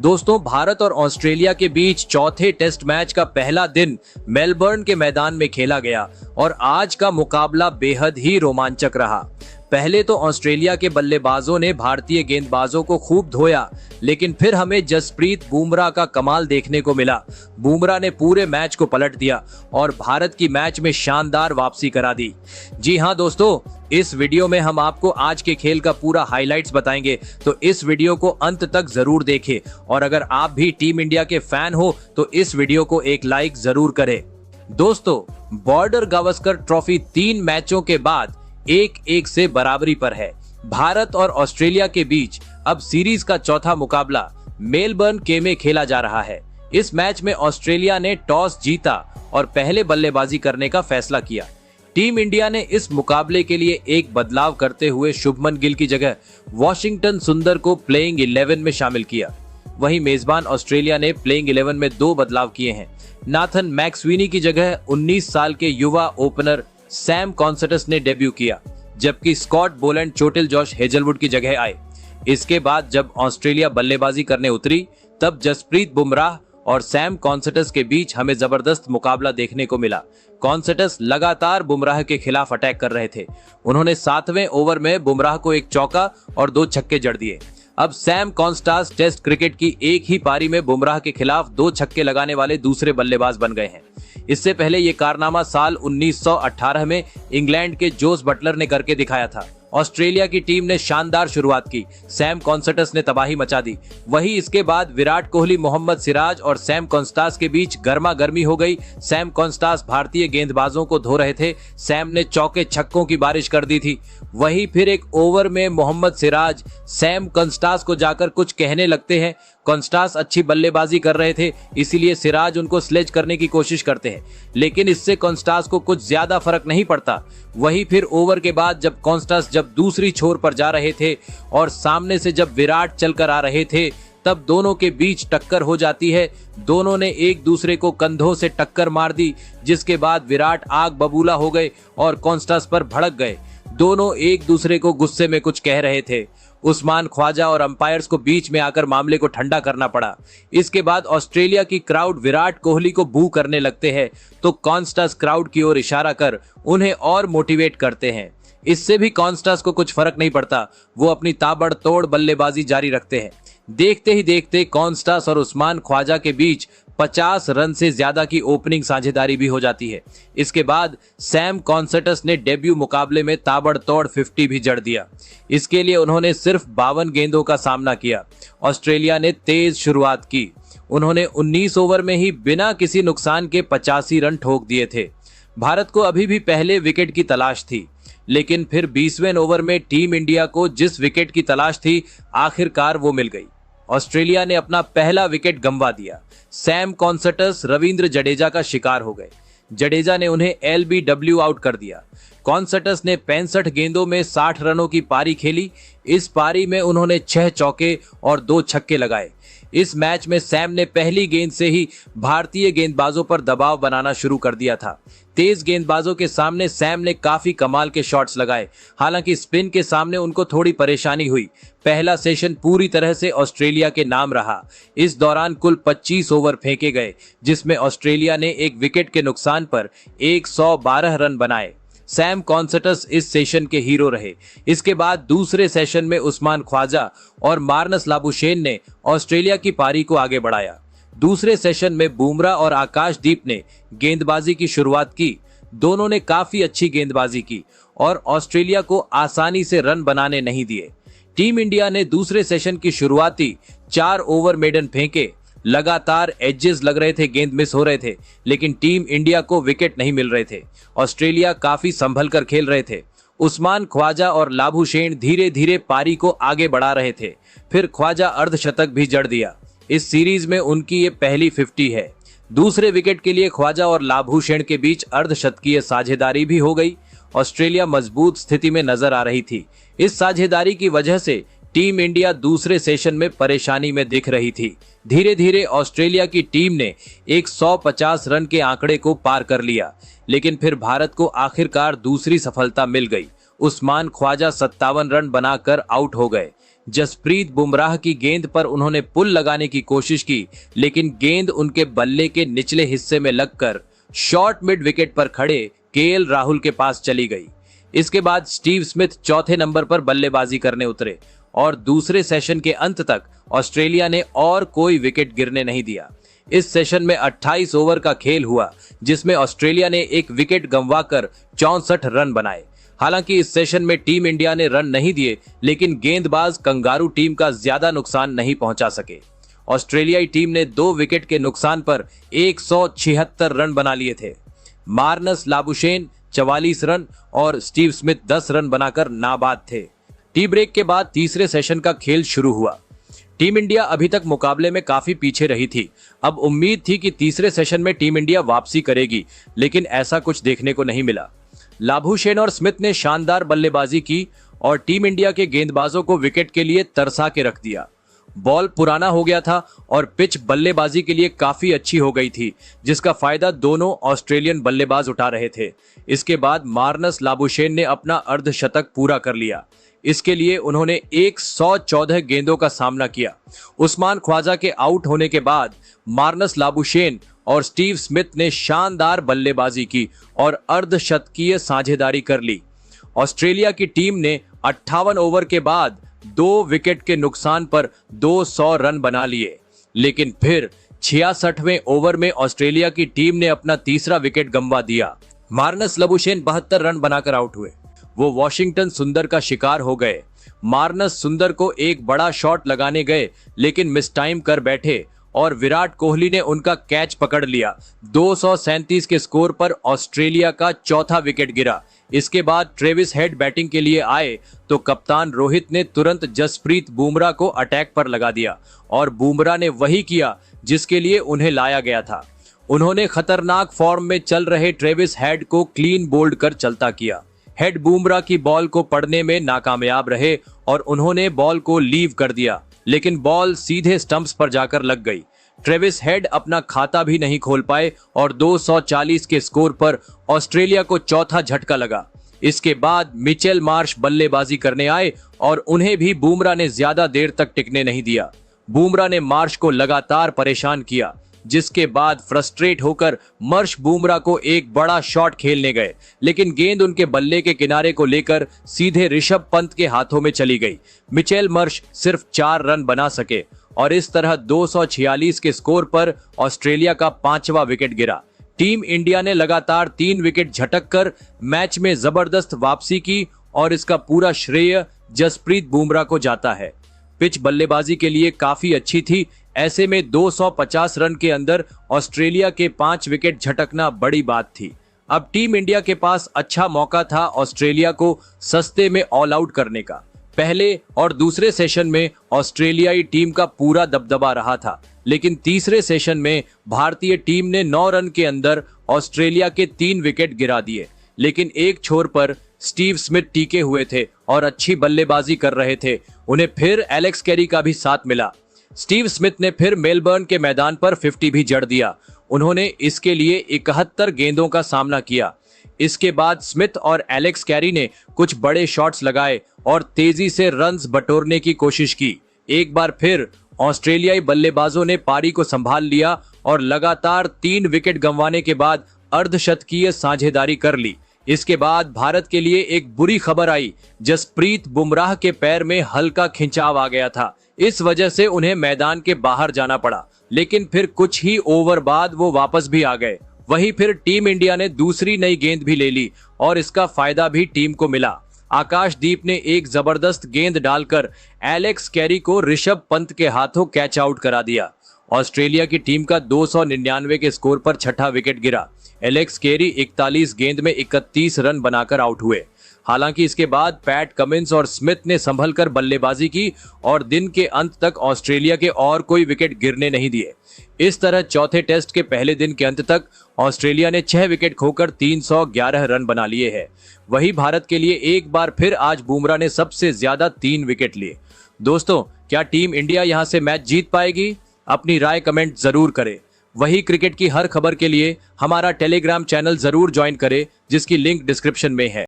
दोस्तों, भारत और ऑस्ट्रेलिया के बीच चौथे टेस्ट मैच का पहला दिन मेलबर्न के मैदान में खेला गया और आज का मुकाबला बेहद ही रोमांचक रहा। पहले तो ऑस्ट्रेलिया के बल्लेबाजों ने भारतीय गेंदबाजों को खूब धोया, लेकिन फिर हमें जसप्रीत बुमराह का कमाल देखने को मिला। बुमराह ने पूरे मैच को पलट दिया और भारत की मैच में शानदार वापसी करा दी। जी हां दोस्तों, इस वीडियो में हम आपको आज के खेल का पूरा हाइलाइट्स बताएंगे, तो इस वीडियो को अंत तक जरूर देखें और अगर आप भी टीम इंडिया के फैन हो तो इस वीडियो को एक लाइक जरूर करें। दोस्तों, बॉर्डर गावस्कर ट्रॉफी 3 मैचों के बाद 1-1 से बराबरी पर है। भारत और ऑस्ट्रेलिया के बीच अब सीरीज का चौथा मुकाबला मेलबर्न के में खेला जा रहा है। इस मैच में ऑस्ट्रेलिया ने टॉस जीता और पहले बल्लेबाजी करने का फैसला किया। टीम इंडिया ने इस मुकाबले के लिए एक बदलाव करते हुए शुभमन गिल की जगह वॉशिंगटन सुंदर को प्लेइंग 11 में शामिल किया। वहीं मेजबान ऑस्ट्रेलिया ने प्लेइंग 11 में 2 बदलाव किए हैं। नाथन मैक्सवीनी की जगह 19 साल के युवा ओपनर सैम कॉन्सटस ने डेब्यू किया, जबकि स्कॉट बोलैंड चोटिल जॉश हेजलवुड की जगह आए। इसके बाद जब ऑस्ट्रेलिया बल्लेबाजी करने उतरी, तब जसप्रीत बुमराह और सैम कॉन्सटस के बीच हमें जबरदस्त मुकाबला देखने को मिला। कॉन्सटस लगातार बुमराह के खिलाफ अटैक कर रहे थे। उन्होंने 7वें ओवर में बुमराह को 1 चौका और 2 छक्के जड़ दिए। अब सैम कॉन्सटस टेस्ट क्रिकेट की एक ही पारी में बुमराह के खिलाफ 2 छक्के लगाने वाले दूसरे बल्लेबाज बन गए हैं। इससे पहले ये कारनामा साल 1918 में इंग्लैंड के जोस बटलर ने करके दिखाया था। ऑस्ट्रेलिया की टीम ने शानदार शुरुआत की, सैम कॉन्सटस ने तबाही मचा दी। वहीं इसके बाद विराट कोहली, मोहम्मद सिराज और सैम कॉन्सटस के बीच गर्मा गर्मी हो गई। सैम कॉन्सटस भारतीय गेंदबाजों को धो रहे थे। सैम ने चौके छक्कों की बारिश कर दी थी। वहीं फिर एक ओवर में मोहम्मद सिराज सैम कॉन्सटस को जाकर कुछ कहने लगते हैं। कॉन्सटस अच्छी बल्लेबाजी कर रहे थे, इसीलिए सिराज उनको स्लेज करने की कोशिश करते हैं, लेकिन इससे कॉन्सटस को कुछ ज्यादा फर्क नहीं पड़ता। वहीं फिर ओवर के बाद जब कॉन्सटस जब दूसरी छोर पर जा रहे थे और सामने से जब विराट चलकर आ रहे थे, तब दोनों के बीच टक्कर हो जाती है। दोनों ने एक दूसरे को कंधों से टक्कर मार दी, जिसके बाद विराट आग बबूला हो गए और कॉन्सटस पर भड़क गए। दोनों एक दूसरे को गुस्से में कुछ कह रहे थे। उस्मान ख्वाजा और अंपायर्स को बीच में आकर मामले को ठंडा करना पड़ा। इसके बाद ऑस्ट्रेलिया की क्राउड विराट कोहली को बू करने लगते हैं, तो कॉन्सटस क्राउड की ओर इशारा कर उन्हें और मोटिवेट करते हैं। इससे भी कॉन्सटस को कुछ फर्क नहीं पड़ता, वो अपनी ताबड़तोड़ बल्लेबाजी जारी रखते हैं। देखते ही देखते कॉन्सटस और उस्मान ख्वाजा के बीच 50 रन से ज्यादा की ओपनिंग साझेदारी भी हो जाती है। इसके बाद सैम कॉन्सटस ने डेब्यू मुकाबले में ताबड़तोड़ 50 भी जड़ दिया। इसके लिए उन्होंने सिर्फ 52 गेंदों का सामना किया। ऑस्ट्रेलिया ने तेज शुरुआत की। उन्होंने 19 ओवर में ही बिना किसी नुकसान के 85 रन ठोक दिए थे। भारत को अभी भी पहले विकेट की तलाश थी, लेकिन फिर 20वें ओवर में टीम इंडिया को जिस विकेट की तलाश थी, आखिरकार वो मिल गई। ऑस्ट्रेलिया ने अपना पहला विकेट गंवा दिया। सैम कॉन्सटस रविंद्र जडेजा का शिकार हो गए। जडेजा ने उन्हें LBW आउट कर दिया। कॉन्सटस ने 65 गेंदों में 60 रनों की पारी खेली। इस पारी में उन्होंने 6 चौके और 2 छक्के लगाए। इस मैच में सैम ने पहली गेंद से ही भारतीय गेंदबाजों पर दबाव बनाना शुरू कर दिया था। तेज गेंदबाजों के सामने सैम ने काफी कमाल के शॉट्स लगाए। हालांकि स्पिन के सामने उनको थोड़ी परेशानी हुई। पहला सेशन पूरी तरह से ऑस्ट्रेलिया के नाम रहा। इस दौरान कुल 25 ओवर फेंके गए, जिसमें ऑस्ट्रेलिया ने 1 विकेट के नुकसान पर 112 रन बनाए। सैम कॉन्सटस इस सेशन के हीरो रहे। इसके बाद दूसरे सेशन में उस्मान ख्वाजा और मार्नस लाबुशेन ने ऑस्ट्रेलिया की पारी को आगे बढ़ाया। दूसरे सेशन में बुमराह और आकाशदीप ने गेंदबाजी की शुरुआत की। दोनों ने काफी अच्छी गेंदबाजी की और ऑस्ट्रेलिया को आसानी से रन बनाने नहीं दिए। टीम इंडिया ने दूसरे सेशन की शुरुआती 4 ओवर मेडन फेंके। लगातार एजेस लग रहे थे, गेंद मिस हो रहे थे, लेकिन टीम इंडिया को विकेट नहीं मिल रहे थे। ऑस्ट्रेलिया काफी संभल कर खेल रहे थे। उस्मान ख्वाजा और लाबुशेन धीरे धीरे पारी को आगे बढ़ा रहे थे। फिर ख्वाजा अर्धशतक भी जड़ दिया। इस सीरीज में उनकी ये पहली 50 है। दूसरे विकेट के लिए ख्वाजा और लाबुशेन के बीच अर्धशतकीय साझेदारी भी हो गई। ऑस्ट्रेलिया मजबूत स्थिति में नजर आ रही थी। इस साझेदारी की वजह से टीम इंडिया दूसरे सेशन में परेशानी में दिख रही थी। धीरे धीरे ऑस्ट्रेलिया की टीम ने 150 रन के आंकड़े को पार कर लिया, लेकिन फिर भारत को आखिरकार दूसरी सफलता मिल गई। उस्मान ख्वाजा 57 रन बनाकर आउट हो गए। जसप्रीत बुमराह की गेंद पर उन्होंने पुल लगाने की कोशिश की, लेकिन गेंद उनके बल्ले के निचले हिस्से में लगकर शॉर्ट मिड विकेट पर खड़े केएल राहुल के पास चली गई। इसके बाद स्टीव स्मिथ चौथे नंबर पर बल्लेबाजी करने उतरे और दूसरे सेशन के अंत तक ऑस्ट्रेलिया ने और कोई विकेट गिरने नहीं दिया। इस सेशन में 28 ओवर का खेल हुआ, जिसमें ऑस्ट्रेलिया ने एक विकेट गंवाकर 64 रन बनाए। हालांकि इस सेशन में टीम इंडिया ने रन नहीं दिए, लेकिन गेंदबाज कंगारू टीम का ज्यादा नुकसान नहीं पहुंचा सके। ऑस्ट्रेलियाई टीम ने 2 विकेट के नुकसान पर 176 रन बना लिए थे। मार्नस लाबुशेन 44 रन और स्टीव स्मिथ 10 रन बनाकर नाबाद थे। टी ब्रेक के बाद तीसरे सेशन का खेल शुरू हुआ। टीम इंडिया अभी तक मुकाबले में काफी पीछे रही थी। अब उम्मीद थी कि तीसरे सेशन में टीम इंडिया वापसी करेगी, लेकिन ऐसा कुछ देखने को नहीं मिला। लाबुशेन और स्मिथ ने शानदार बल्लेबाजी की और टीम इंडिया के गेंदबाजों को विकेट के लिए तरसा के रख दिया। बॉल पुराना हो गया था और पिच बल्लेबाजी के लिए काफी अच्छी हो गई थी, जिसका फायदा दोनों ऑस्ट्रेलियन बल्लेबाज उठा रहे थे। इसके बाद मार्नस लाबुशेन ने अपना अर्धशतक पूरा कर लिया। इसके लिए उन्होंने 114 गेंदों का सामना किया। उस्मान ख्वाजा के आउट होने के बाद मार्नस लाबुशेन और स्टीव स्मिथ ने शानदार बल्लेबाजी की और अर्धशतकीय साझेदारी कर ली। ऑस्ट्रेलिया की टीम ने 58 ओवर के बाद 2 विकेट के नुकसान पर 200 रन बना लिए, लेकिन फिर 66वें ओवर में ऑस्ट्रेलिया की टीम ने अपना तीसरा विकेट गंवा दिया। मार्नस लाबुशेन 72 रन बनाकर आउट हुए। वो वॉशिंगटन सुंदर का शिकार हो गए। मार्नस सुंदर को एक बड़ा शॉट लगाने गए, लेकिन मिस टाइम कर बैठे और विराट कोहली ने उनका कैच पकड़ लिया। 237 के स्कोर पर ऑस्ट्रेलिया का चौथा विकेट गिरा। इसके बाद ट्रेविस हेड बैटिंग के लिए आए तो कप्तान रोहित ने तुरंत जसप्रीत बुमराह को अटैक पर लगा दिया और बुमराह ने वही किया जिसके लिए उन्हें लाया गया था। उन्होंने खतरनाक फॉर्म में चल रहे ट्रेविस हेड को क्लीन बोल्ड कर चलता किया। हेड बुमराह की बॉल को पढ़ने में नाकामयाब रहे और उन्होंने बॉल को लीव कर दिया, लेकिन बॉल सीधे स्टंप्स पर जाकर लग गई। ट्रेविस हेड अपना खाता भी नहीं खोल पाए और 240 के स्कोर पर ऑस्ट्रेलिया को चौथा झटका लगा। इसके बाद मिचेल मार्श बल्लेबाजी करने आए और उन्हें भी बुमराह ने ज्यादा देर तक टिकने नहीं दिया। बुमराह ने मार्श को लगातार परेशान किया, जिसके बाद फ्रस्ट्रेट होकर मार्श बुमराह को एक बड़ा शॉट खेलने गए, लेकिन गेंद उनके बल्ले के किनारे को लेकर सीधे ऋषभ पंत के हाथों में चली गई। मिचेल मार्श सिर्फ 4 रन बना सके और इस तरह 246 के स्कोर पर ऑस्ट्रेलिया का 5वां विकेट गिरा। टीम इंडिया ने लगातार 3 विकेट झटक कर मैच में जबरदस्त वापसी की और इसका पूरा श्रेय जसप्रीत बुमराह को जाता है। पिच बल्लेबाजी के लिए काफी अच्छी थी। ऐसे में 250 रन के अंदर ऑस्ट्रेलिया के 5 विकेट झटकना बड़ी बात थी। अब टीम इंडिया के पास अच्छा मौका था ऑस्ट्रेलिया को सस्ते में ऑल आउट करने का। पहले और दूसरे सेशन में ऑस्ट्रेलियाई टीम का पूरा दबदबा रहा था, लेकिन तीसरे सेशन में भारतीय टीम ने 9 रन के अंदर ऑस्ट्रेलिया के 3 विकेट गिरा दिए। लेकिन एक छोर पर स्टीव स्मिथ टीके हुए थे और अच्छी बल्लेबाजी कर रहे थे। उन्हें फिर एलेक्स कैरी का भी साथ मिला। स्टीव स्मिथ ने फिर मेलबर्न के मैदान पर 50 भी जड़ दिया। उन्होंने इसके लिए 71 गेंदों का सामना किया। इसके बाद स्मिथ और एलेक्स कैरी ने कुछ बड़े शॉट्स लगाए और तेजी से रन्स बटोरने की कोशिश की। एक बार फिर ऑस्ट्रेलियाई बल्लेबाजों ने पारी को संभाल लिया और लगातार 3 विकेट गंवाने के बाद अर्धशतकीय साझेदारी कर ली। इसके बाद भारत के लिए एक बुरी खबर आई। जसप्रीत बुमराह के पैर में हल्का खिंचाव आ गया था। इस वजह से उन्हें मैदान के बाहर जाना पड़ा, लेकिन फिर कुछ ही ओवर बाद वो वापस भी आ गए। वहीं फिर टीम इंडिया ने दूसरी नई गेंद भी ले ली और इसका फायदा भी टीम को मिला। आकाशदीप ने एक जबरदस्त गेंद डालकर एलेक्स कैरी को ऋषभ पंत के हाथों कैच आउट करा दिया। ऑस्ट्रेलिया की टीम का 299 के स्कोर पर छठा विकेट गिरा। एलेक्स कैरी 41 गेंद में 31 रन बनाकर आउट हुए। हालांकि इसके बाद पैट कमिंस और स्मिथ ने संभल कर बल्लेबाजी की और दिन के अंत तक ऑस्ट्रेलिया के और कोई विकेट गिरने नहीं दिए। इस तरह चौथे टेस्ट के पहले दिन के अंत तक ऑस्ट्रेलिया ने 6 विकेट खोकर 311 रन बना लिए हैं। वहीं भारत के लिए एक बार फिर आज बुमराह ने सबसे ज्यादा 3 विकेट लिए। दोस्तों, क्या टीम इंडिया यहां से मैच जीत पाएगी? अपनी राय कमेंट जरूर करें। वही क्रिकेट की हर खबर के लिए हमारा टेलीग्राम चैनल जरूर ज्वाइन करें, जिसकी लिंक डिस्क्रिप्शन में है।